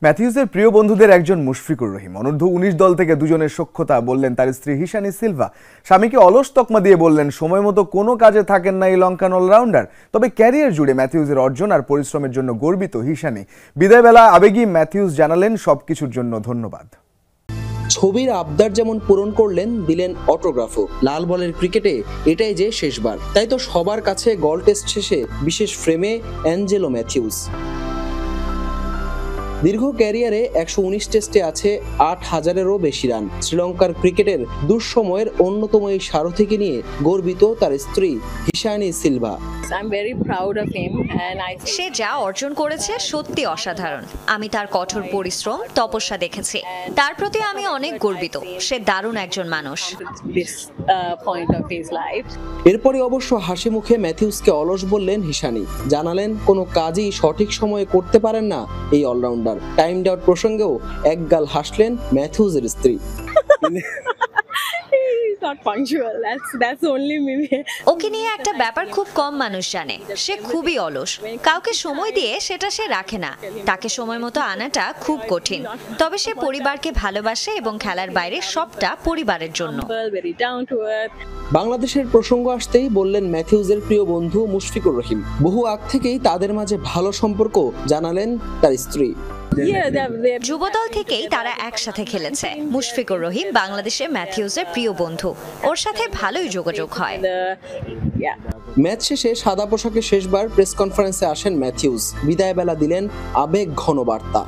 ম্যাথিউসের প্রিয় বন্ধুদের একজন মুশফিকুর রহিম অনূর্ধ্ব 19 দল থেকে দুজনের সখ্যতা বললেন তার স্ত্রী হিশানি সিলভা। স্বামীকে অলস তকমা দিয়ে বললেন সময় মতো কোনো কাজে থাকেন না এই লঙ্কান অলরাউন্ডার। তবে ক্যারিয়ার জুড়ে ম্যাথিউসের অর্জন আর পরিশ্রমের জন্য গর্বিত হিশানি। বিদায়বেলা আবেগী ম্যাথিউস জানালেন সবকিছুর জন্য ধন্যবাদ। ছবির আবদার যেমন পূরণ করলেন, দিলেন অটোগ্রাফও। লাল বলের ক্রিকেটে এটাই যে শেষবার, তাই তো সবার কাছে গল টেস্ট শেষে বিশেষ ফ্রেমে অ্যাঞ্জেলো ম্যাথিউস। দীর্ঘ ক্যারিয়ারে 119 টেস্টে আছে 8,000-এরও বেশি রান। শ্রীলঙ্কার ক্রিকেটের দুঃসময়ের অন্যতম এই সারথীকে নিয়ে গর্বিত তার স্ত্রী হিশানি সিলভা। সে যা অর্জন করেছে সত্যি অসাধারণ। আমি তার কঠোর পরিশ্রম, তপস্যা দেখেছি। তার প্রতি আমি অনেক গর্বিত। সে দারুণ একজন মানুষ। এরপরে অবশ্য হাসি মুখে ম্যাথিউসকে অলস বললেন হিশানি। জানালেন কোনো কাজই সঠিক সময়ে করতে পারেন না এই অলরাউন্ডার। টাইম আউট প্রসঙ্গেও একগাল হাসলেন ম্যাথিউসের স্ত্রী। ওকে নিয়ে একটা ব্যাপার খুব কম মানুষ জানে, সে খুবই অলস। কাউকে সময় দিয়ে সেটা সে রাখে না। তাকে সময় মতো আনাটা খুব কঠিন। তবে সে পরিবারকে ভালোবাসে এবং খেলার বাইরে সবটা পরিবারের জন্য। বাংলাদেশের প্রসঙ্গ আসতেই বললেন ম্যাথিউসের প্রিয় বন্ধু মুশফিকুর রহিম। বহু আগ থেকেই তাদের মাঝে ভালো সম্পর্ক জানালেন তার স্ত্রী। যুবদল থেকেই তারা একসাথে খেলেছে। মুশফিকুর রহিম বাংলাদেশের ম্যাথিউসের প্রিয় বন্ধু। ওর সাথে ভালোই যোগাযোগ হয়। ম্যাচ শেষে সাদা পোশাকে শেষবার প্রেস কনফারেন্সে আসেন ম্যাথিউস। বিদায় বেলা দিলেন আবেগ ঘন বার্তা।